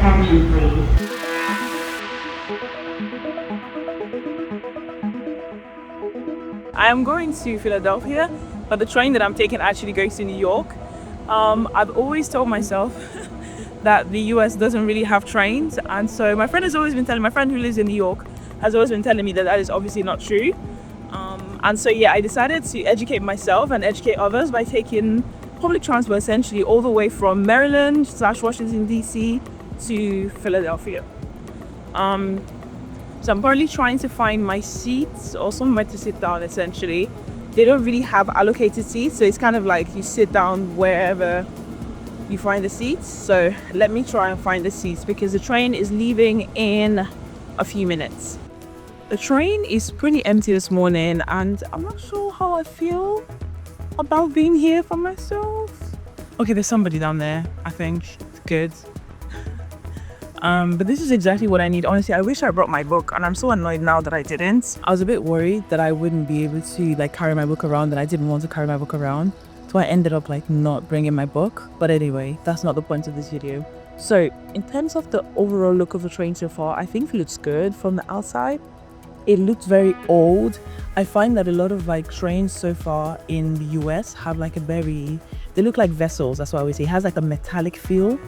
attention please. I am going to Philadelphia, but the train that I'm taking actually goes to New York. I've always told myself that the US doesn't really have trains, and so my friend who lives in New York has always been telling me that that is obviously not true. And so yeah, I decided to educate myself and educate others by taking public transport essentially all the way from Maryland / Washington DC to Philadelphia. So I'm currently trying to find my seats or somewhere to sit down essentially. They don't really have allocated seats, so it's kind of like you sit down wherever you find the seats. So let me try and find the seats because the train is leaving in a few minutes. The train is pretty empty this morning and I'm not sure how I feel about being here for myself. Okay, there's somebody down there, I think. It's good. But this is exactly what I need. Honestly, I wish I brought my book and I'm so annoyed now that I didn't. I was a bit worried that I wouldn't be able to carry my book around, and I didn't want to carry my book around. So I ended up not bringing my book. But anyway, that's not the point of this video. So in terms of the overall look of the train so far, I think it looks good from the outside. It looks very old. I find that a lot of trains so far in the US have they look like vessels. That's what I always say. It has a metallic feel.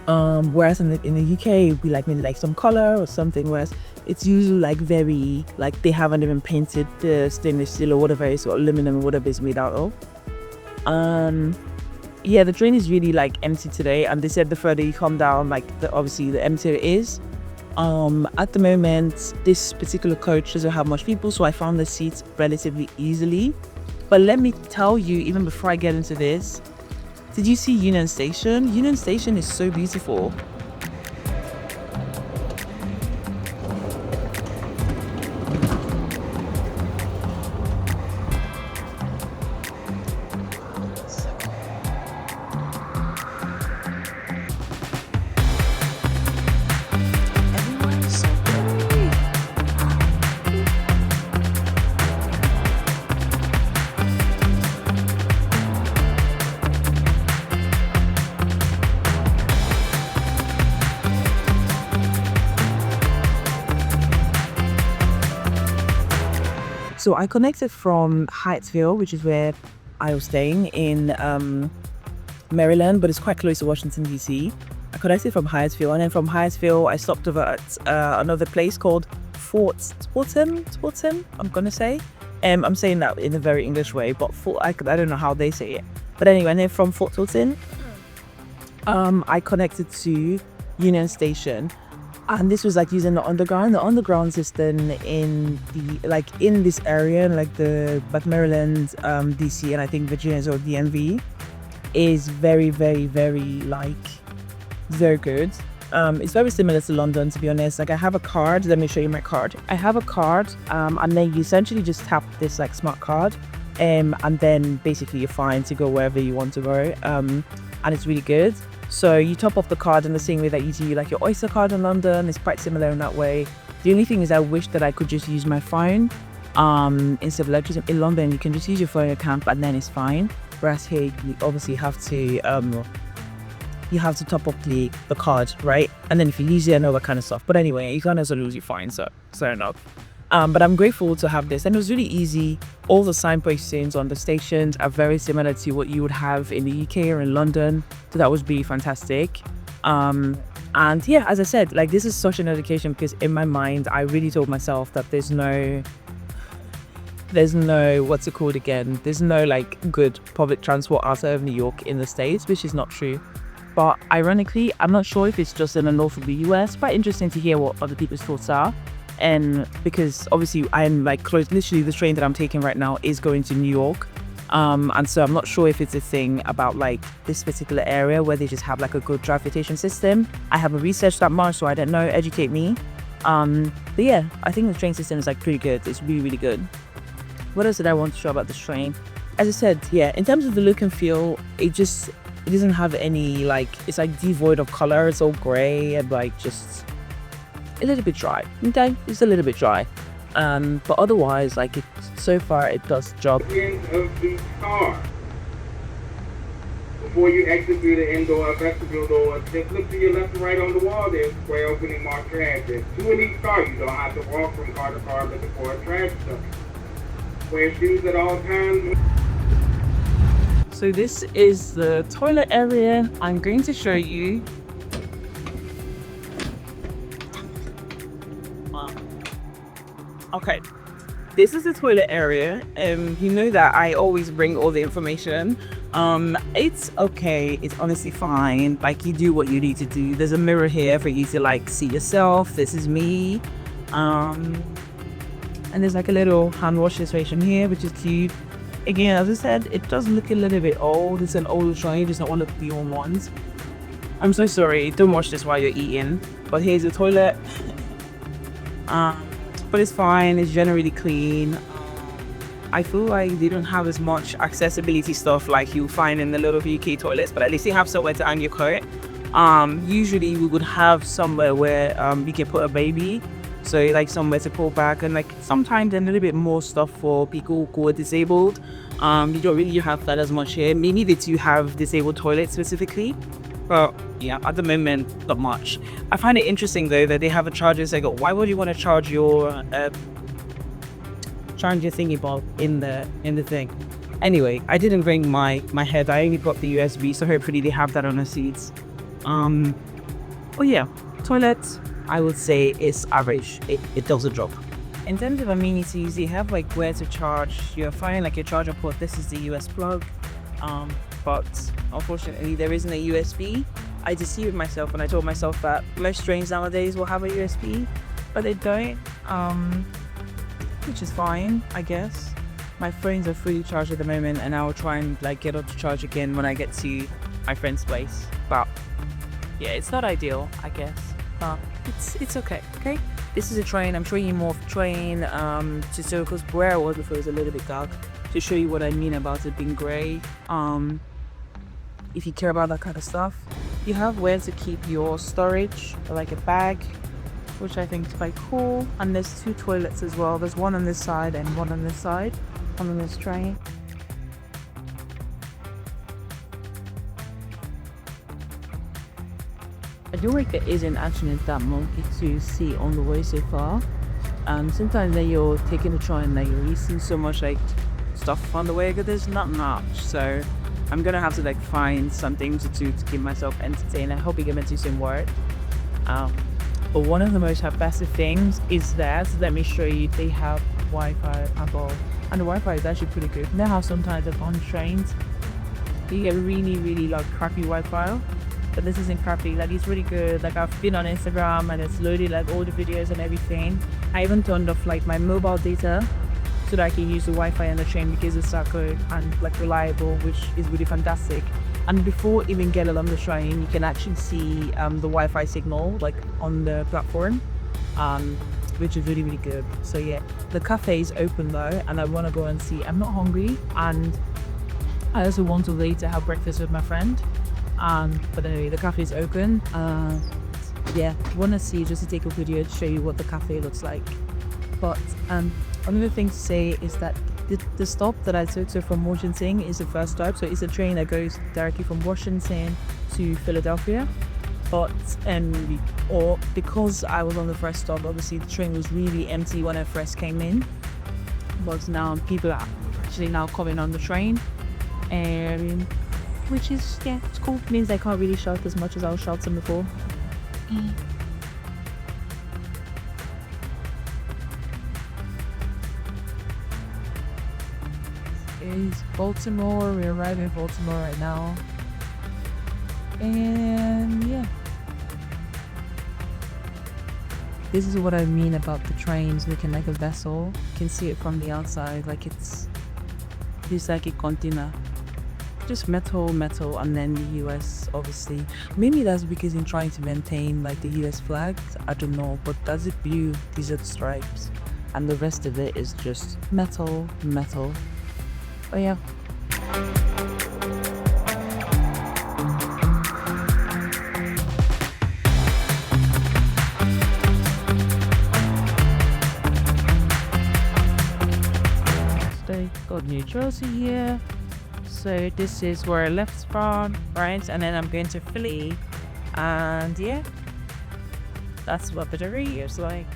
Whereas in the UK it'd be maybe some color or something, whereas it's usually very they haven't even painted the stainless steel or whatever it is, or aluminum or whatever it's made out of. Yeah, the train is really empty today, and they said the further you come down obviously the emptier it is. At the moment this particular coach doesn't have much people, so I found the seats relatively easily. But let me tell you, even before I get into this, did you see Union Station? Union Station is so beautiful. So I connected from Hyattsville, which is where I was staying in Maryland, but it's quite close to Washington DC. I connected from Hyattsville, and then from Hyattsville I stopped over at another place called Fort Sportsam, I'm gonna say. I'm saying that in a very English way, but I don't know how they say it. But anyway, and then from Fort Tilton, I connected to Union Station. And this was using the underground system in the in this area, the Maryland, DC, and I think Virginia or DMV is very, very, very very good. It's very similar to London, to be honest. I have a card. Let me show you my card. I have a card, and then you essentially just tap this smart card, and then basically you're fine to go wherever you want to go. And it's really good. So you top off the card in the same way that you do your Oyster card in London. It's quite similar in that way. The only thing is I wish that I could just use my phone instead of electricity. In London you can just use your phone account and then it's fine. Whereas here you obviously have to top up the card, right? And then if you lose it and all that kind of stuff. But anyway, you can't also lose your phone, so fair enough. But I'm grateful to have this, and it was really easy. All the signpostings on the stations are very similar to what you would have in the UK or in London, so that was really fantastic. And yeah, as I said, this is such an education, because in my mind I really told myself that there's no what's it called again, there's no good public transport outside of New York in the States, which is not true. But ironically, I'm not sure if it's just in the north of the US. Quite interesting to hear what other people's thoughts are. And because obviously I'm close, literally the train that I'm taking right now is going to New York. And so I'm not sure if it's a thing about this particular area where they just have a good transportation system. I haven't researched that much, so I don't know, educate me. But yeah, I think the train system is pretty good. It's really, really good. What else did I want to show about this train? As I said, yeah, in terms of the look and feel, it doesn't have any it's devoid of color. It's all gray and just a little bit dry. Okay, it's a little bit dry. But otherwise, so far it does the job. Of the car. Before you exit through the indoor vestibule doors, just look to your left and right on the wall. There's a square opening marked trash. There's 2 in each car. You don't have to walk from car to car looking for a trash stuff. Wear shoes at all times. So this is the toilet area. I'm going to show you. Wow. Okay. This is the toilet area. You know that I always bring all the information. It's okay. It's honestly fine. Like, you do what you need to do. There's a mirror here for you to like see yourself. This is me. And there's like a little hand wash situation here, which is cute. Again, as I said, it does look a little bit old. It's an older train, just not one of the old ones. I'm so sorry. Don't watch this while you're eating. But here's the toilet. But it's fine. It's generally clean. I feel like they don't have as much accessibility stuff like you'll find in the little UK toilets, but at least they have somewhere to hang your coat. Usually we would have somewhere where you can put a baby, so like somewhere to pull back, and like sometimes a little bit more stuff for people who are disabled. You don't really have that as much here. Maybe they do have disabled toilets specifically, but yeah, at the moment, not much. I find it interesting though that they have a charger. So I go, why would you want to charge your thingy bob in the thing? Anyway, I didn't bring my head. I only got the USB, so hopefully they have that on the seats. Oh yeah, toilet, I would say is average. It does the job. In terms of amenities, you have like where to charge. You're finding like your charger port. This is the US plug. But unfortunately there isn't a USB. I deceived myself when I told myself that most trains nowadays will have a USB, but they don't, which is fine, I guess. My phones are fully charged at the moment, and I will try and like get up to charge again when I get to my friend's place. But yeah, it's not ideal, I guess, but it's okay. Okay, this is a train. I'm showing you more of the train to show, because where I was before was a little bit dark, to show you what I mean about it being grey. If you care about that kind of stuff, you have where to keep your storage, like a bag, which I think is quite cool. And there's 2 toilets as well. There's one on this side and one on this side on this train. I do like there isn't actually that much to see on the way so far. Sometimes when you're taking a train, like you see so much like stuff on the way, because there's not much. So I'm gonna have to like find something to do to keep myself entertained. I hope you get into some word. But one of the most impressive things is that, let me show you, they have Wi-Fi above, and the Wi-Fi is actually pretty good. You know how sometimes on trains you get really like crappy Wi-Fi, but this isn't crappy. Like, it's really good. Like, I've been on Instagram and it's loaded like all the videos and everything. I even turned off like my mobile data so that I can use the Wi-Fi on the train, because it's so good and like reliable, which is really fantastic. And before even getting on the train, you can actually see the Wi-Fi signal like on the platform, which is really good. So yeah, the cafe is open though, and I want to go and see. I'm not hungry, and I also want to later have breakfast with my friend. But anyway, the cafe is open. Yeah, want to see, just to take a video to show you what the cafe looks like. But another thing to say is that the stop that I took, so from Washington, is the first stop. So it's a train that goes directly from Washington to Philadelphia. But or because I was on the first stop, obviously the train was really empty when I first came in. But now people are actually now coming on the train, and which is, yeah, it's cool. It means I can't really shout as much as I was shouting before. Is Baltimore. We're arriving in Baltimore right now, and yeah, this is what I mean about the trains looking like a vessel. You can see it from the outside, like it's like a container, just metal, and then the US, obviously. Maybe that's because in trying to maintain like the US flag, I don't know, but that's it. Blue, these are the stripes, and the rest of it is just metal. Oh yeah. Got New Jersey here. So this is where I left from, right? And then I'm going to Philly, and yeah, that's what Battery is like.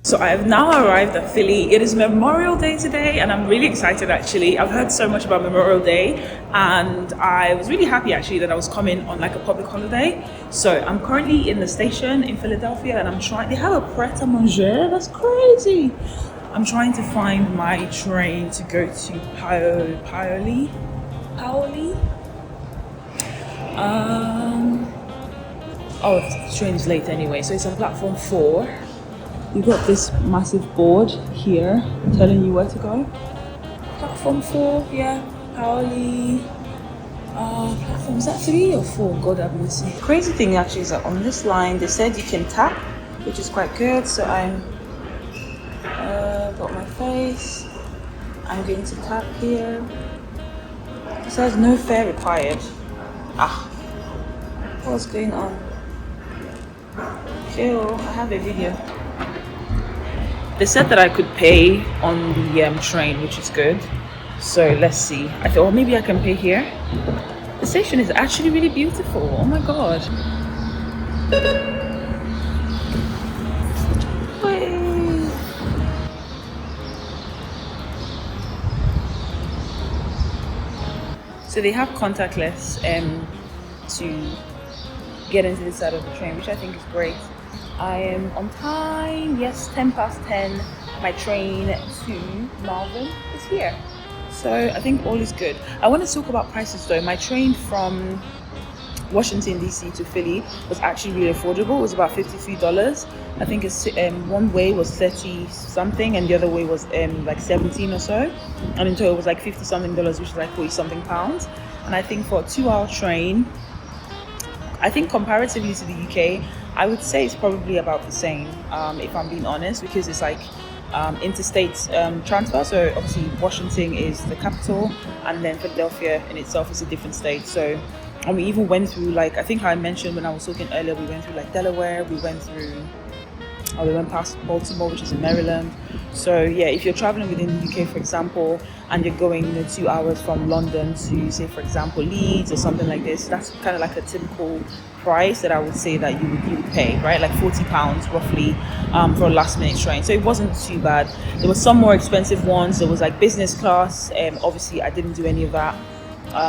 So I have now arrived at Philly. It is Memorial Day today and I'm really excited actually. I've heard so much about Memorial Day and I was really happy actually that I was coming on like a public holiday. So I'm currently in the station in Philadelphia and they have a Pret a Manger, that's crazy. I'm trying to find my train to go to Paoli. Oh, the train's late anyway, so it's on platform 4. You've got this massive board here telling you where to go. Platform 4, yeah, Paoli. Platform, is that 3 or 4? God have mercy. Crazy thing actually is that on this line, they said you can tap, which is quite good. So I'm got my face. I'm going to tap here. It says no fare required. What's going on? Chill, I have a video. They said that I could pay on the train, which is good. So let's see. I thought, well, maybe I can pay here. The station is actually really beautiful. Oh my god. Wait. So they have contactless to get into this side of the train, which I think is great. I am on time, yes, 10:10. My train to Malvern is here. So I think all is good. I want to talk about prices though. My train from Washington DC to Philly was actually really affordable. It was about $53. I think it's one way was 30 something and the other way was like 17 or so. And in total it was like 50 something dollars, which is like 40 something pounds. And I think for a 2-hour train, I think comparatively to the UK, I would say it's probably about the same, if I'm being honest, because it's like interstate transfer. So obviously Washington is the capital and then Philadelphia in itself is a different state. So, and we even went through, like, I think I mentioned when I was talking earlier, we went through like Delaware, we went past Baltimore, which is in Maryland. So yeah, if you're traveling within the UK, for example, and you're going 2 hours from London to, say, for example, Leeds or something like this, that's kind of like a typical price that I would say that you would pay, right? Like £40 roughly for a last minute train. So it wasn't too bad. There were some more expensive ones. There was like business class. Obviously, I didn't do any of that.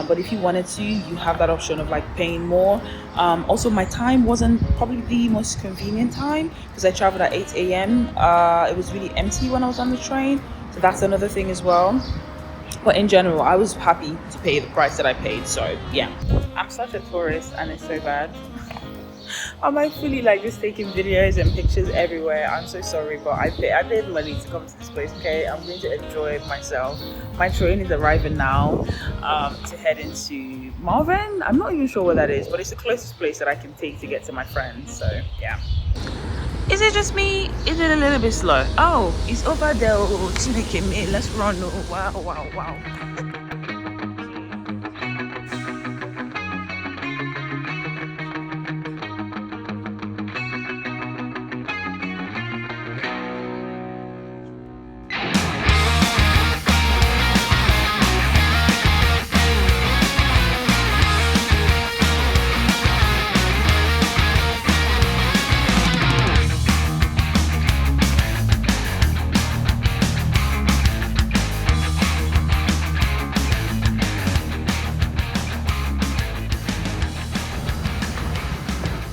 But if you wanted to, you have that option of like paying more. Also, my time wasn't probably the most convenient time because I traveled at 8 a.m. It was really empty when I was on the train. So that's another thing as well. But in general, I was happy to pay the price that I paid. So yeah, I'm such a tourist and it's so bad. I'm actually like just taking videos and pictures everywhere. I'm so sorry, but I paid money to come to this place, okay? I'm going to enjoy myself. My train is arriving now to head into Malvern. I'm not even sure where that is, but it's the closest place that I can take to get to my friends. So yeah. Is it just me? Is it a little bit slow? Oh, it's over there. Oh, it's making me. Let's run. Oh, wow, wow, wow.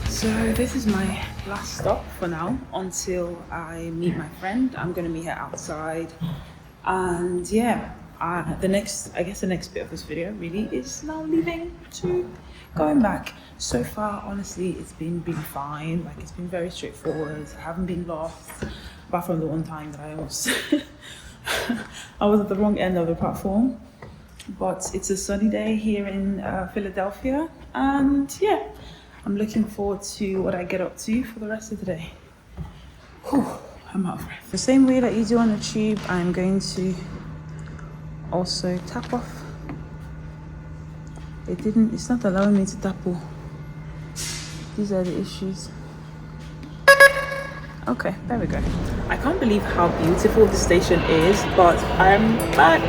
So this is my last stop for now until I meet my friend. I'm gonna meet her outside, and yeah, the next bit of this video really is now leaving to going back. So far, honestly, it's been really fine. Like, it's been very straightforward. I haven't been lost, apart from the one time that I was I was at the wrong end of the platform. But it's a sunny day here in Philadelphia, and yeah, I'm looking forward to what I get up to for the rest of the day. Whew, I'm out of breath. The same way that you do on the tube, I'm going to also tap off. It's not allowing me to tap all. These are the issues. Okay, there we go. I can't believe how beautiful the station is, but I'm back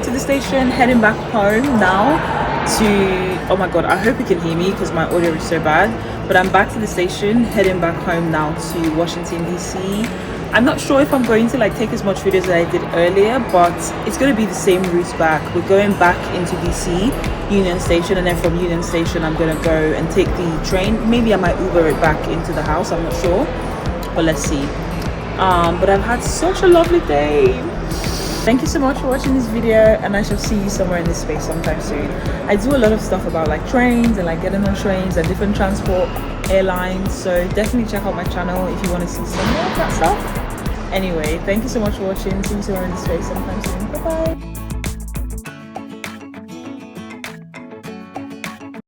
to the station, heading back home now to, oh my god, I hope you can hear me because my audio is so bad, but I'm back to the station, heading back home now to Washington DC. I'm not sure if I'm going to like take as much videos as I did earlier, but it's going to be the same route back. We're going back into DC, Union Station, and then from Union Station I'm going to go and take the train. Maybe I might Uber it back into the house, I'm not sure, but let's see. But I've had such a lovely day. Thank you so much for watching this video, and I shall see you somewhere in this space sometime soon. I do a lot of stuff about like trains and like getting on trains and different transport airlines, so definitely check out my channel if you want to see some more of that stuff. Anyway, thank you so much for watching. See you somewhere in this space sometime soon. Bye bye.